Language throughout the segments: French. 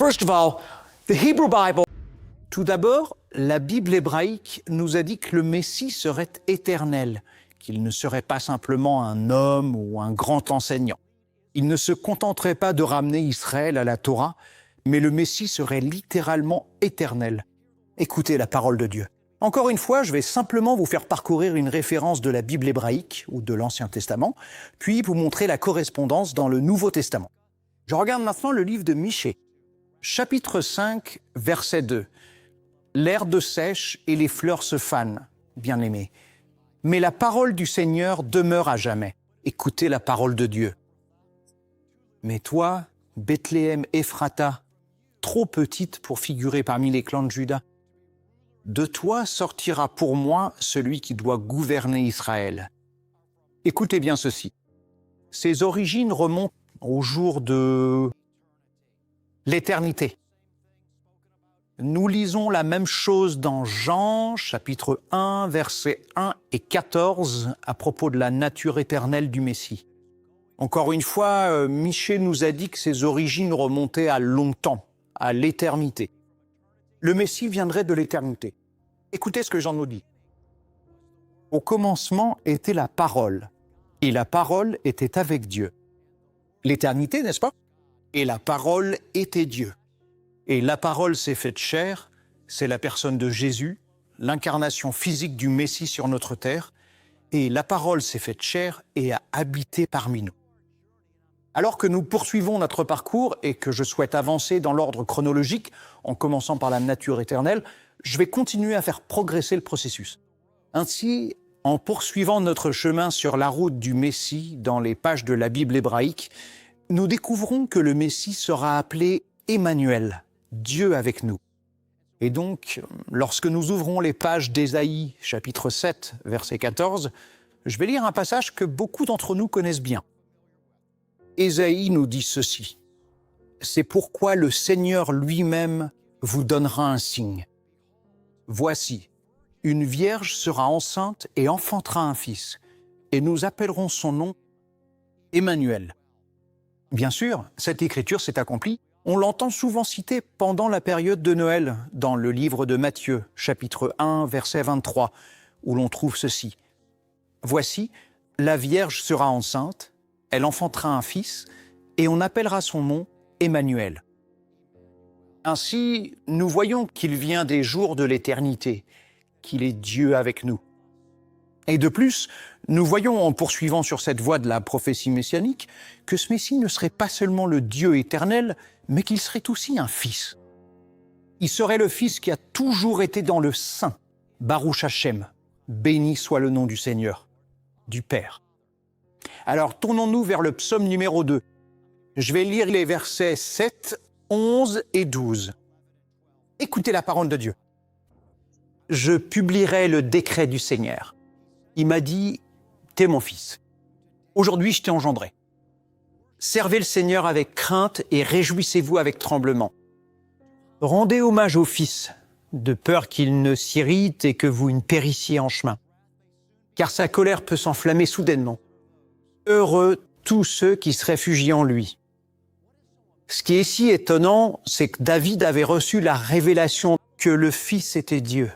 First of all, the Hebrew Bible. Tout d'abord, la Bible hébraïque nous a dit que le Messie serait éternel, qu'il ne serait pas simplement un homme ou un grand enseignant. Il ne se contenterait pas de ramener Israël à la Torah, mais le Messie serait littéralement éternel. Écoutez la parole de Dieu. Encore une fois, je vais simplement vous faire parcourir une référence de la Bible hébraïque ou de l'Ancien Testament, puis vous montrer la correspondance dans le Nouveau Testament. Je regarde maintenant le livre de Michée, chapitre 5, verset 2. L'herbe sèche et les fleurs se fanent, bien-aimés. Mais la parole du Seigneur demeure à jamais. Écoutez la parole de Dieu. Mais toi, Bethléem Ephrata, trop petite pour figurer parmi les clans de Juda, de toi sortira pour moi celui qui doit gouverner Israël. Écoutez bien ceci. Ses origines remontent au jour de l'éternité. Nous lisons la même chose dans Jean, chapitre 1, versets 1 et 14, à propos de la nature éternelle du Messie. Encore une fois, Michée nous a dit que ses origines remontaient à longtemps, à l'éternité. Le Messie viendrait de l'éternité. Écoutez ce que Jean nous dit. Au commencement était la parole, et la parole était avec Dieu. L'éternité, n'est-ce pas? Et la parole était Dieu. Et la parole s'est faite chair, c'est la personne de Jésus, l'incarnation physique du Messie sur notre terre, et la parole s'est faite chair et a habité parmi nous. Alors que nous poursuivons notre parcours et que je souhaite avancer dans l'ordre chronologique, en commençant par la nature éternelle, je vais continuer à faire progresser le processus. Ainsi, en poursuivant notre chemin sur la route du Messie dans les pages de la Bible hébraïque, nous découvrons que le Messie sera appelé Emmanuel, Dieu avec nous. Et donc, lorsque nous ouvrons les pages d'Ésaïe, chapitre 7, verset 14, je vais lire un passage que beaucoup d'entre nous connaissent bien. Ésaïe nous dit ceci. « C'est pourquoi le Seigneur lui-même vous donnera un signe. Voici, une vierge sera enceinte et enfantera un fils, et nous appellerons son nom Emmanuel. » Bien sûr, cette écriture s'est accomplie. On l'entend souvent citer pendant la période de Noël, dans le livre de Matthieu, chapitre 1, verset 23, où l'on trouve ceci. « Voici, la Vierge sera enceinte, elle enfantera un fils, et on appellera son nom Emmanuel. » Ainsi, nous voyons qu'il vient des jours de l'éternité, qu'il est Dieu avec nous. Et de plus, nous voyons en poursuivant sur cette voie de la prophétie messianique que ce Messie ne serait pas seulement le Dieu éternel, mais qu'il serait aussi un fils. Il serait le fils qui a toujours été dans le sein, Baruch Hashem, béni soit le nom du Seigneur, du Père. Alors tournons-nous vers le psaume numéro 2. Je vais lire les versets 7, 11 et 12. Écoutez la parole de Dieu. « Je publierai le décret du Seigneur. Il m'a dit, t'es mon fils. Aujourd'hui, je t'ai engendré. Servez le Seigneur avec crainte et réjouissez-vous avec tremblement. Rendez hommage au Fils, de peur qu'il ne s'irrite et que vous ne périssiez en chemin. Car sa colère peut s'enflammer soudainement. Heureux tous ceux qui se réfugient en lui. » Ce qui est si étonnant, c'est que David avait reçu la révélation que le Fils était Dieu.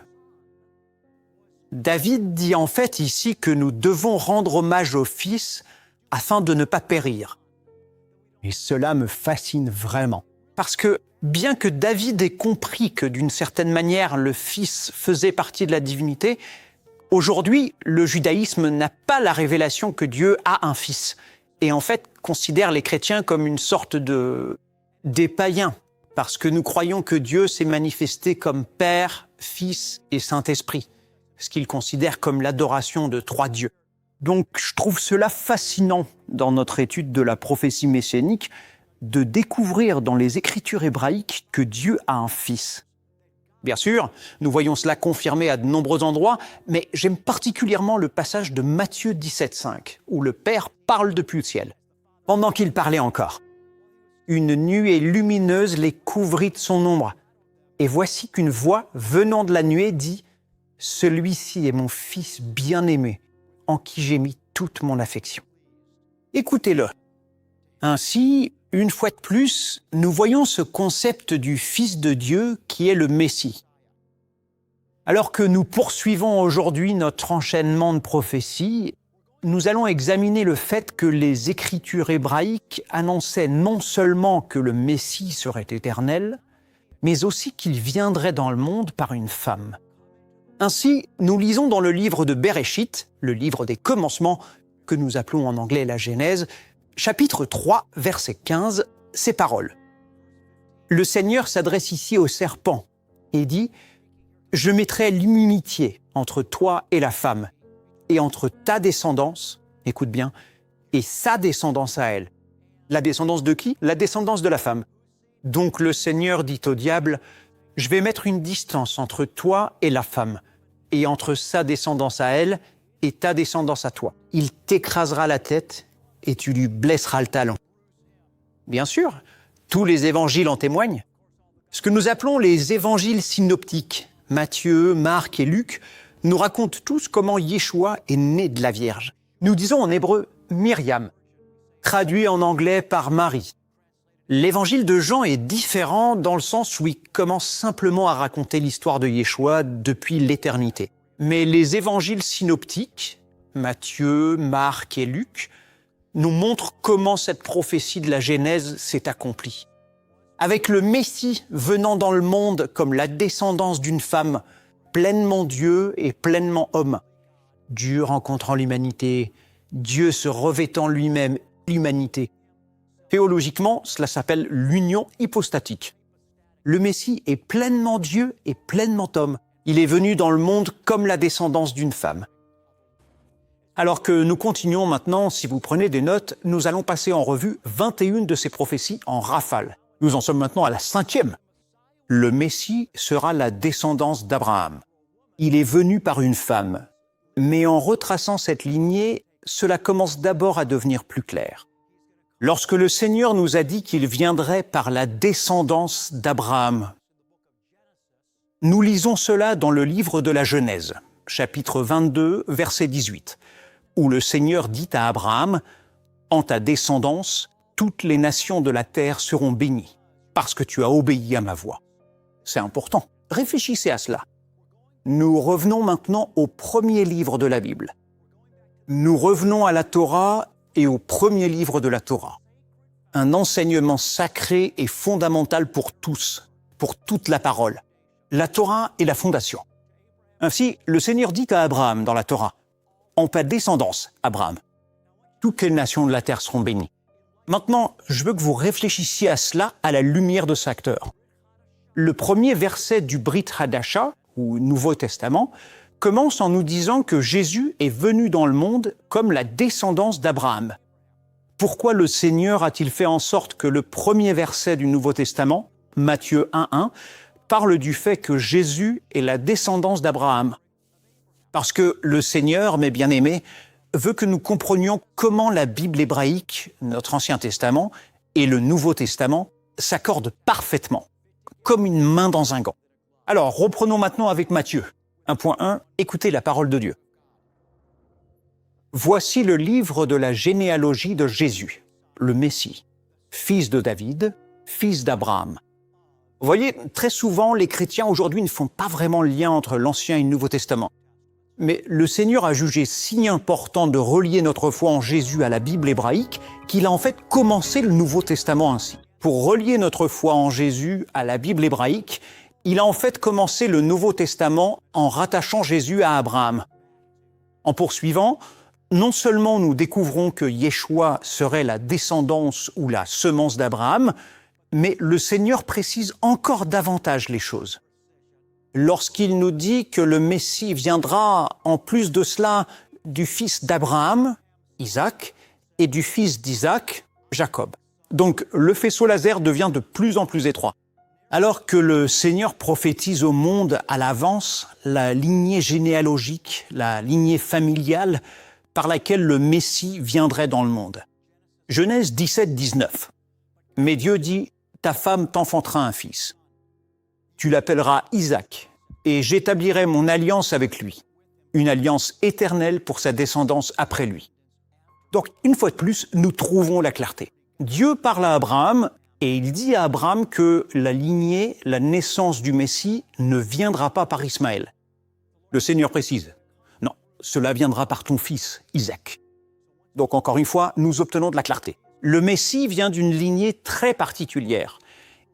David dit en fait ici que nous devons rendre hommage au Fils afin de ne pas périr. Et cela me fascine vraiment. Parce que bien que David ait compris que d'une certaine manière le Fils faisait partie de la divinité, aujourd'hui le judaïsme n'a pas la révélation que Dieu a un Fils. Et en fait considère les chrétiens comme une sorte des païens. Parce que nous croyons que Dieu s'est manifesté comme Père, Fils et Saint-Esprit. Ce qu'ils considèrent comme l'adoration de trois dieux. Donc je trouve cela fascinant dans notre étude de la prophétie messianique de découvrir dans les Écritures hébraïques que Dieu a un fils. Bien sûr, nous voyons cela confirmé à de nombreux endroits, mais j'aime particulièrement le passage de Matthieu 17,5, où le Père parle depuis le ciel, pendant qu'il parlait encore. Une nuée lumineuse les couvrit de son ombre, et voici qu'une voix venant de la nuée dit « Celui-ci est mon Fils bien-aimé, en qui j'ai mis toute mon affection. » Écoutez-le. Ainsi, Une fois de plus, nous voyons ce concept du Fils de Dieu qui est le Messie. Alors que nous poursuivons aujourd'hui notre enchaînement de prophéties, nous allons examiner le fait que les Écritures hébraïques annonçaient non seulement que le Messie serait éternel, mais aussi qu'il viendrait dans le monde par une femme. Ainsi, nous lisons dans le livre de Bereshit, le livre des commencements, que nous appelons en anglais la Genèse, chapitre 3, verset 15, ces paroles. Le Seigneur s'adresse ici au serpent et dit « Je mettrai l'inimitié entre toi et la femme, et entre ta descendance, écoute bien, et sa descendance à elle. » La descendance de qui? La descendance de la femme. Donc le Seigneur dit au diable « Je vais mettre une distance entre toi et la femme, et entre sa descendance à elle et ta descendance à toi. Il t'écrasera la tête et tu lui blesseras le talon. » Bien sûr, tous les évangiles en témoignent. Ce que nous appelons les évangiles synoptiques, Matthieu, Marc et Luc, nous racontent tous comment Yeshua est né de la Vierge. Nous disons en hébreu Myriam, traduit en anglais par Marie. L'évangile de Jean est différent dans le sens où il commence simplement à raconter l'histoire de Yeshua depuis l'éternité. Mais les évangiles synoptiques, Matthieu, Marc et Luc, nous montrent comment cette prophétie de la Genèse s'est accomplie. Avec le Messie venant dans le monde comme la descendance d'une femme, pleinement Dieu et pleinement homme. Dieu rencontrant l'humanité, Dieu se revêtant lui-même l'humanité. Théologiquement, cela s'appelle l'union hypostatique. Le Messie est pleinement Dieu et pleinement homme. Il est venu dans le monde comme la descendance d'une femme. Alors que nous continuons maintenant, si vous prenez des notes, nous allons passer en revue 21 de ces prophéties en rafale. Nous en sommes maintenant à la 5e. Le Messie sera la descendance d'Abraham. Il est venu par une femme. Mais en retraçant cette lignée, cela commence d'abord à devenir plus clair. Lorsque le Seigneur nous a dit qu'il viendrait par la descendance d'Abraham, nous lisons cela dans le livre de la Genèse, chapitre 22, verset 18, où le Seigneur dit à Abraham « En ta descendance, toutes les nations de la terre seront bénies, parce que tu as obéi à ma voix. » C'est important. Réfléchissez à cela. Nous revenons maintenant au premier livre de la Bible. Nous revenons à la Torah et au premier livre de la Torah. Un enseignement sacré et fondamental pour tous, pour toute la parole. La Torah est la fondation. Ainsi, le Seigneur dit à Abraham dans la Torah, « En ta descendance, Abraham, toutes les nations de la terre seront bénies. » Maintenant, je veux que vous réfléchissiez à cela à la lumière de cet acteur. Le premier verset du Brit Hadasha, ou Nouveau Testament, commence en nous disant que Jésus est venu dans le monde comme la descendance d'Abraham. Pourquoi le Seigneur a-t-il fait en sorte que le premier verset du Nouveau Testament, Matthieu 1,1, parle du fait que Jésus est la descendance d'Abraham? Parce que le Seigneur, mes bien-aimés, veut que nous comprenions comment la Bible hébraïque, notre Ancien Testament, et le Nouveau Testament s'accordent parfaitement, comme une main dans un gant. Alors, reprenons maintenant avec Matthieu. 1.1, écoutez la parole de Dieu. Voici le livre de la généalogie de Jésus, le Messie, fils de David, fils d'Abraham. Vous voyez, très souvent, les chrétiens aujourd'hui ne font pas vraiment le lien entre l'Ancien et le Nouveau Testament. Mais le Seigneur a jugé si important de relier notre foi en Jésus à la Bible hébraïque qu'il a en fait commencé le Nouveau Testament ainsi. Pour relier notre foi en Jésus à la Bible hébraïque, il a en fait commencé le Nouveau Testament en rattachant Jésus à Abraham. En poursuivant, non seulement nous découvrons que Yeshua serait la descendance ou la semence d'Abraham, mais le Seigneur précise encore davantage les choses. Lorsqu'il nous dit que le Messie viendra, en plus de cela, du fils d'Abraham, Isaac, et du fils d'Isaac, Jacob. Donc le faisceau laser devient de plus en plus étroit. Alors que le Seigneur prophétise au monde à l'avance la lignée généalogique, la lignée familiale par laquelle le Messie viendrait dans le monde. Genèse 17, 19. Mais Dieu dit, « Ta femme t'enfantera un fils. Tu l'appelleras Isaac, et j'établirai mon alliance avec lui, une alliance éternelle pour sa descendance après lui. » Donc, une fois de plus, nous trouvons la clarté. Dieu parle à Abraham et il dit à Abraham que la lignée, la naissance du Messie ne viendra pas par Ismaël. Le Seigneur précise, non, cela viendra par ton fils, Isaac. Donc encore une fois, nous obtenons de la clarté. Le Messie vient d'une lignée très particulière.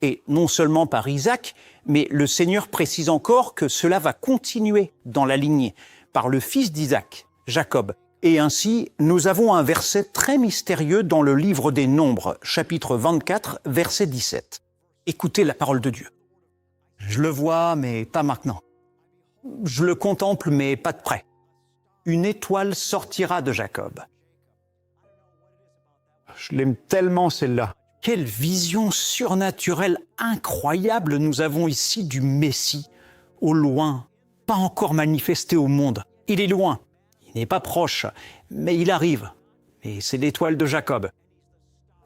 Et non seulement par Isaac, mais le Seigneur précise encore que cela va continuer dans la lignée, par le fils d'Isaac, Jacob. Et ainsi, nous avons un verset très mystérieux dans le livre des Nombres, chapitre 24, verset 17. Écoutez la parole de Dieu. Je le vois, mais pas maintenant. Je le contemple, mais pas de près. Une étoile sortira de Jacob. Je l'aime tellement, celle-là. Quelle vision surnaturelle incroyable nous avons ici du Messie, au loin, pas encore manifesté au monde. Il est loin, il n'est pas proche, mais il arrive. Et c'est l'étoile de Jacob.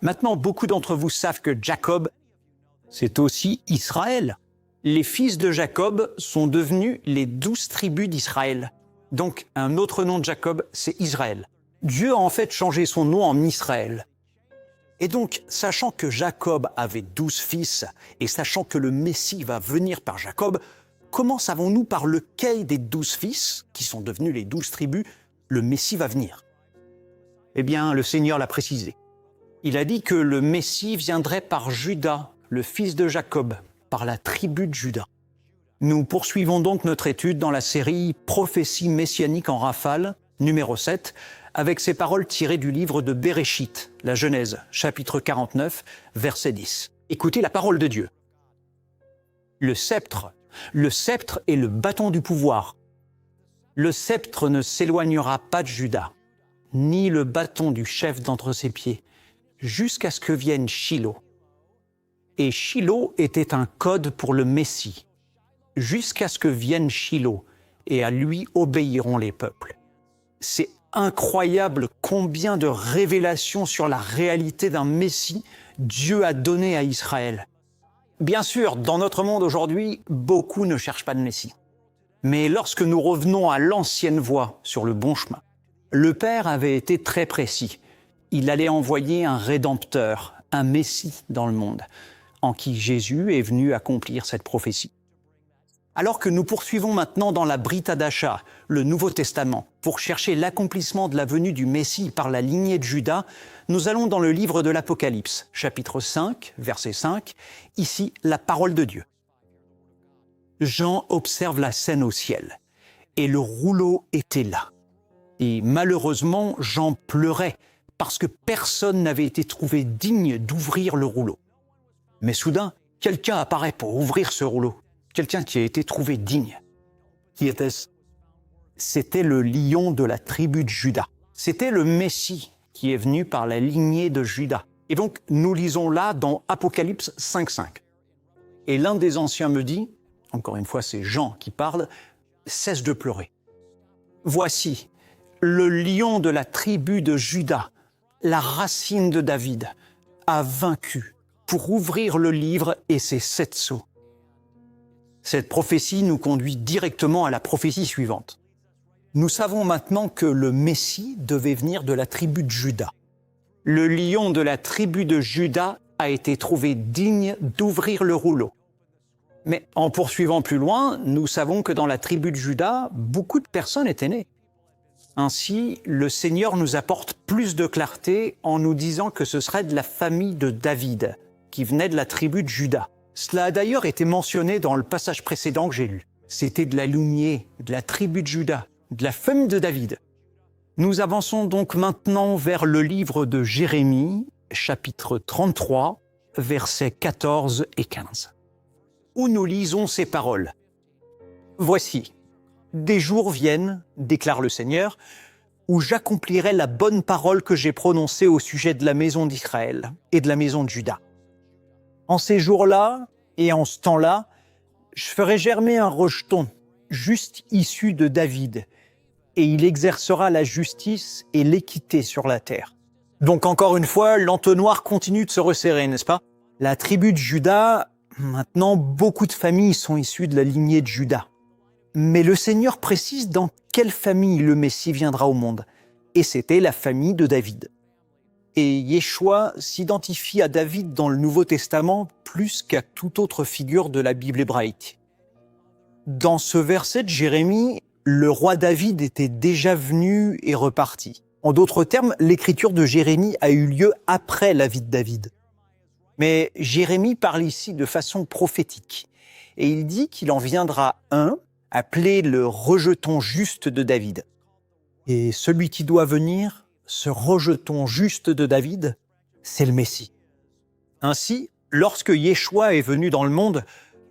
Maintenant, beaucoup d'entre vous savent que Jacob, c'est aussi Israël. Les fils de Jacob sont devenus les 12 tribus d'Israël. Donc, un autre nom de Jacob, c'est Israël. Dieu a en fait changé son nom en Israël. Et donc, sachant que Jacob avait 12 fils et sachant que le Messie va venir par Jacob, comment savons-nous par lequel des 12 fils, qui sont devenus les 12 tribus, le Messie va venir? Eh bien, le Seigneur l'a précisé. Il a dit que le Messie viendrait par Judas, le fils de Jacob, par la tribu de Judas. Nous poursuivons donc notre étude dans la série Prophéties messianiques en rafale, numéro 7, avec ces paroles tirées du livre de Béréchit, la Genèse, chapitre 49, verset 10. Écoutez la parole de Dieu. Le sceptre est le bâton du pouvoir. Le sceptre ne s'éloignera pas de Juda, ni le bâton du chef d'entre ses pieds, jusqu'à ce que vienne Shilo. Et Shilo était un code pour le Messie, jusqu'à ce que vienne Shilo, et à lui obéiront les peuples. C'est incroyable combien de révélations sur la réalité d'un Messie Dieu a donné à Israël. Bien sûr, dans notre monde aujourd'hui, beaucoup ne cherchent pas de Messie. Mais lorsque nous revenons à l'ancienne voie sur le bon chemin, le Père avait été très précis. Il allait envoyer un Rédempteur, un Messie dans le monde, en qui Jésus est venu accomplir cette prophétie. Alors que nous poursuivons maintenant dans la Brit Hadasha, le Nouveau Testament, pour chercher l'accomplissement de la venue du Messie par la lignée de Juda, nous allons dans le livre de l'Apocalypse, chapitre 5, verset 5, ici la parole de Dieu. Jean observe la scène au ciel, et le rouleau était là. Et malheureusement, Jean pleurait, parce que personne n'avait été trouvé digne d'ouvrir le rouleau. Mais soudain, quelqu'un apparaît pour ouvrir ce rouleau. Quelqu'un qui a été trouvé digne. Qui était-ce? C'était le lion de la tribu de Juda. C'était le Messie qui est venu par la lignée de Juda. Et donc, nous lisons là dans Apocalypse 5.5. Et l'un des anciens me dit, encore une fois c'est Jean qui parle, cesse de pleurer. Voici, le lion de la tribu de Juda, la racine de David, a vaincu pour ouvrir le livre et ses 7 sceaux. Cette prophétie nous conduit directement à la prophétie suivante. Nous savons maintenant que le Messie devait venir de la tribu de Juda. Le lion de la tribu de Juda a été trouvé digne d'ouvrir le rouleau. Mais en poursuivant plus loin, nous savons que dans la tribu de Juda, beaucoup de personnes étaient nées. Ainsi, le Seigneur nous apporte plus de clarté en nous disant que ce serait de la famille de David, qui venait de la tribu de Juda. Cela a d'ailleurs été mentionné dans le passage précédent que j'ai lu. C'était de la lignée, de la tribu de Juda, de la famille de David. Nous avançons donc maintenant vers le livre de Jérémie, chapitre 33, versets 14 et 15, où nous lisons ces paroles. « Voici, des jours viennent, déclare le Seigneur, où j'accomplirai la bonne parole que j'ai prononcée au sujet de la maison d'Israël et de la maison de Juda. En ces jours-là et en ce temps-là, je ferai germer un rejeton, juste issu de David, et il exercera la justice et l'équité sur la terre. » Donc encore une fois, l'entonnoir continue de se resserrer, n'est-ce pas? La tribu de Juda, maintenant, beaucoup de familles sont issues de la lignée de Juda. Mais le Seigneur précise dans quelle famille le Messie viendra au monde. Et c'était la famille de David. et Yeshua s'identifie à David dans le Nouveau Testament plus qu'à toute autre figure de la Bible hébraïque. Dans ce verset de Jérémie, le roi David était déjà venu et reparti. En d'autres termes, l'écriture de Jérémie a eu lieu après la vie de David. Mais Jérémie parle ici de façon prophétique. Et il dit qu'il en viendra un, appelé le rejeton juste de David. Et celui qui doit venir, ce rejeton juste de David, c'est le Messie. Ainsi, lorsque Yeshua est venu dans le monde,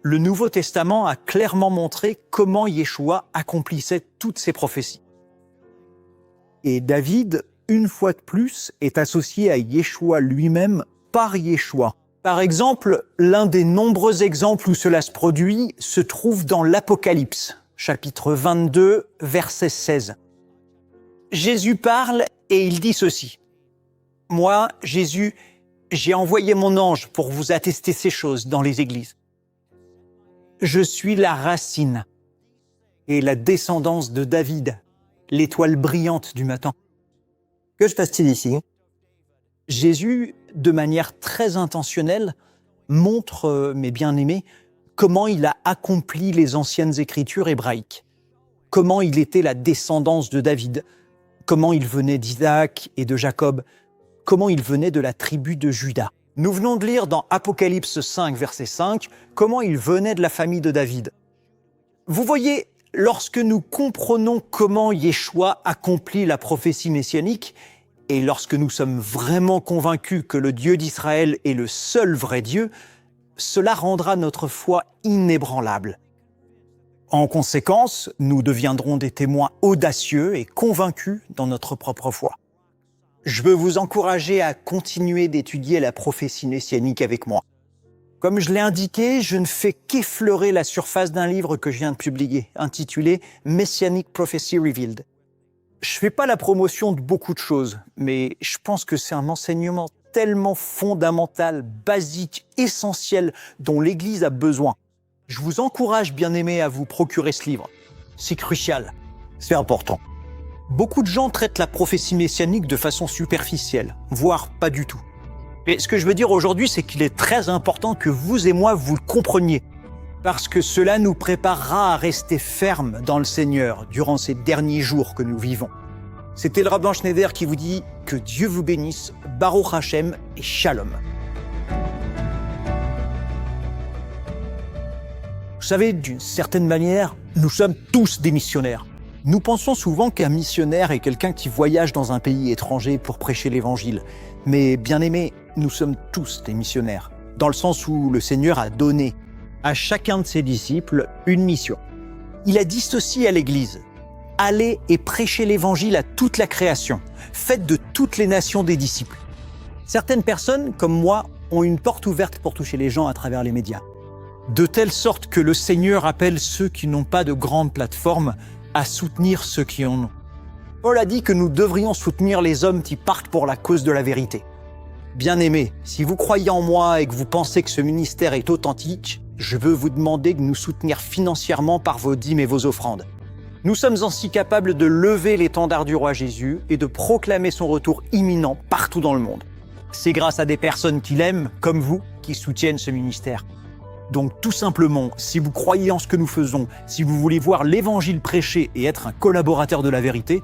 le Nouveau Testament a clairement montré comment Yeshua accomplissait toutes ses prophéties. Et David, une fois de plus, est associé à Yeshua lui-même par Yeshua. Par exemple, l'un des nombreux exemples où cela se produit se trouve dans l'Apocalypse, chapitre 22, verset 16. Jésus parle et il dit ceci. « Moi, Jésus, j'ai envoyé mon ange pour vous attester ces choses dans les églises. Je suis la racine et la descendance de David, l'étoile brillante du matin. » Que se passe-t-il ici ? Jésus, de manière très intentionnelle, montre, mes bien-aimés, comment il a accompli les anciennes écritures hébraïques, comment il était la descendance de David, comment il venait d'Isaac et de Jacob, comment il venait de la tribu de Juda. Nous venons de lire dans Apocalypse 5, verset 5, comment il venait de la famille de David. Vous voyez, lorsque nous comprenons comment Yeshua accomplit la prophétie messianique, et lorsque nous sommes vraiment convaincus que le Dieu d'Israël est le seul vrai Dieu, cela rendra notre foi inébranlable. En conséquence, nous deviendrons des témoins audacieux et convaincus dans notre propre foi. Je veux vous encourager à continuer d'étudier la prophétie messianique avec moi. Comme je l'ai indiqué, je ne fais qu'effleurer la surface d'un livre que je viens de publier, intitulé « Messianic Prophecy Revealed ». Je fais pas la promotion de beaucoup de choses, mais je pense que c'est un enseignement tellement fondamental, basique, essentiel, dont l'Église a besoin. Je vous encourage, bien-aimés, à vous procurer ce livre. C'est crucial, c'est important. Beaucoup de gens traitent la prophétie messianique de façon superficielle, voire pas du tout. Et ce que je veux dire aujourd'hui, c'est qu'il est très important que vous et moi, vous le compreniez, parce que cela nous préparera à rester fermes dans le Seigneur durant ces derniers jours que nous vivons. C'était le rabbin Schneider qui vous dit que Dieu vous bénisse, Baruch Hashem et Shalom. Vous savez, d'une certaine manière, nous sommes tous des missionnaires. Nous pensons souvent qu'un missionnaire est quelqu'un qui voyage dans un pays étranger pour prêcher l'Évangile. Mais bien aimés, nous sommes tous des missionnaires, dans le sens où le Seigneur a donné à chacun de ses disciples une mission. Il a dissocié à l'Église. Allez et prêchez l'Évangile à toute la création. Faites de toutes les nations des disciples. Certaines personnes, comme moi, ont une porte ouverte pour toucher les gens à travers les médias. De telle sorte que le Seigneur appelle ceux qui n'ont pas de grande plateforme à soutenir ceux qui en ont. Paul a dit que nous devrions soutenir les hommes qui partent pour la cause de la vérité. Bien-aimés, si vous croyez en moi et que vous pensez que ce ministère est authentique, je veux vous demander de nous soutenir financièrement par vos dîmes et vos offrandes. Nous sommes ainsi capables de lever l'étendard du roi Jésus et de proclamer son retour imminent partout dans le monde. C'est grâce à des personnes qui l'aiment, comme vous, qui soutiennent ce ministère. Donc tout simplement, si vous croyez en ce que nous faisons, si vous voulez voir l'Évangile prêché et être un collaborateur de la vérité,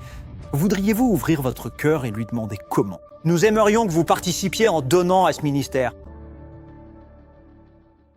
voudriez-vous ouvrir votre cœur et lui demander comment ? Nous aimerions que vous participiez en donnant à ce ministère.